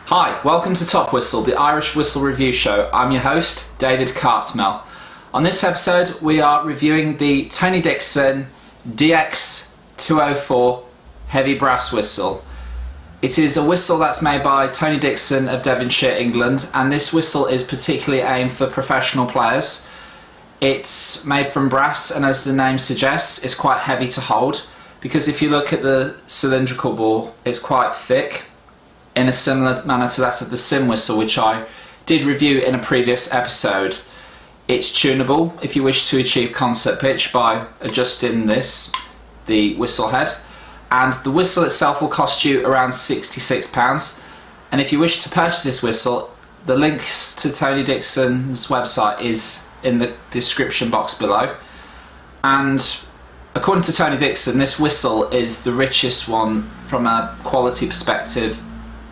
Hi, welcome to Top Whistle, the Irish Whistle Review Show. I'm your host, David Cartmell. On this episode, we are reviewing the Tony Dixon DX204 heavy brass whistle. It is a whistle that's made by Tony Dixon of Devonshire, England, and this whistle is particularly aimed for professional players. It's made from brass, and as the name suggests, it's quite heavy to hold, because if you look at the cylindrical ball, it's quite thick, in a similar manner to that of the Sim whistle, which I did review in a previous episode. It's tunable if you wish to achieve concert pitch by adjusting the whistle head, and the whistle itself will cost you around £66. And if you wish to purchase this whistle, the links to Tony Dixon's website is in the description box below. And according to Tony Dixon, this whistle is the richest one from a quality perspective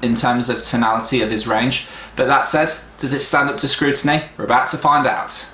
in terms of tonality of his range. But that said, does it stand up to scrutiny? We're about to find out.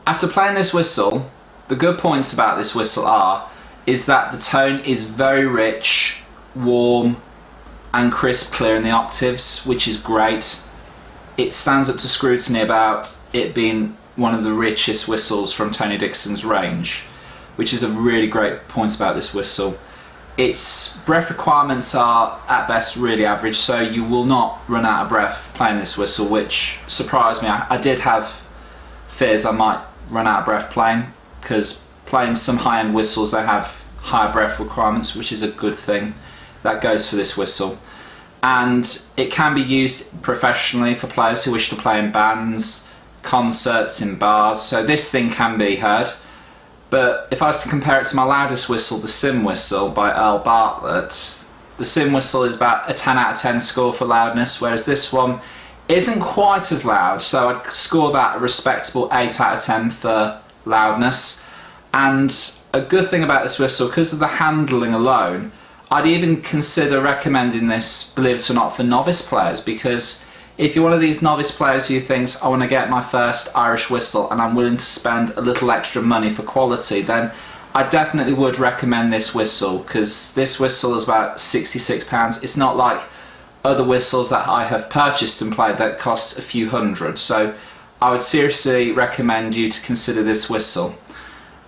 After playing this whistle, the good points about this whistle is that the tone is very rich, warm and crisp, clear in the octaves, which is great. It stands up to scrutiny about it being one of the richest whistles from Tony Dixon's range, which is a really great point about this whistle. Its breath requirements are at best really average, so you will not run out of breath playing this whistle, which surprised me. I did have fears I might run out of breath playing, because playing some high-end whistles, they have higher breath requirements, which is a good thing. That goes for this whistle, and it can be used professionally for players who wish to play in bands, concerts, in bars, so this thing can be heard. But if I was to compare it to my loudest whistle, the Sim whistle by Earl Bartlett, the Sim whistle is about a 10 out of 10 score for loudness, whereas this one isn't quite as loud, so I'd score that a respectable 8 out of 10 for loudness. And a good thing about this whistle, because of the handling alone, I'd even consider recommending this, believe it or not, for novice players, because if you're one of these novice players who thinks, I want to get my first Irish whistle and I'm willing to spend a little extra money for quality, then I definitely would recommend this whistle, because this whistle is about £66. It's not like other whistles that I have purchased and played that cost a few hundred, so I would seriously recommend you to consider this whistle.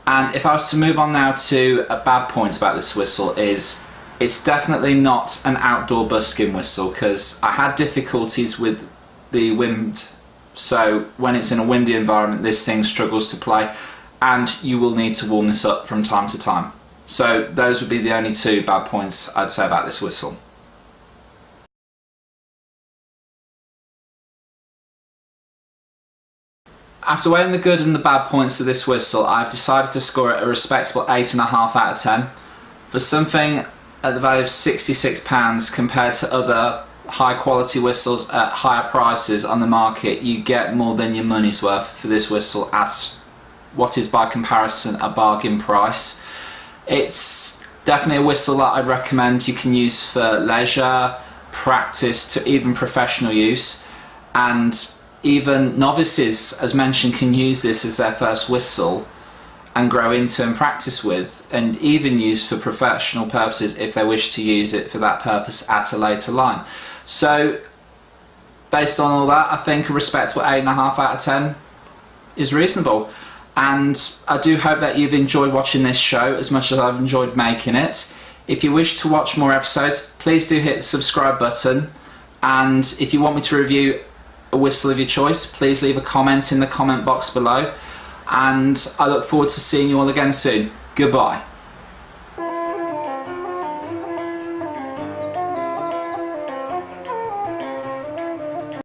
And if I was to move on now to a bad point about this whistle, is it's definitely not an outdoor busking whistle, because I had difficulties with the wind, so when it's in a windy environment this thing struggles to play, and you will need to warm this up from time to time. So those would be the only two bad points I'd say about this whistle. After weighing the good and the bad points of this whistle, I've decided to score it a respectable 8.5 out of 10. For something at the value of £66 compared to other high quality whistles at higher prices on the market, you get more than your money's worth for this whistle at what is by comparison a bargain price. It's definitely a whistle that I'd recommend you can use for leisure, practice, to even professional use, and even novices, as mentioned, can use this as their first whistle and grow into and practice with, and even use for professional purposes if they wish to use it for that purpose at a later line. So based on all that, I think a respectable 8.5 out of 10 is reasonable, and I do hope that you've enjoyed watching this show as much as I've enjoyed making it. If you wish to watch more episodes, please do hit the subscribe button, and if you want me to review a whistle of your choice, please leave a comment in the comment box below, and I look forward to seeing you all again soon. Goodbye.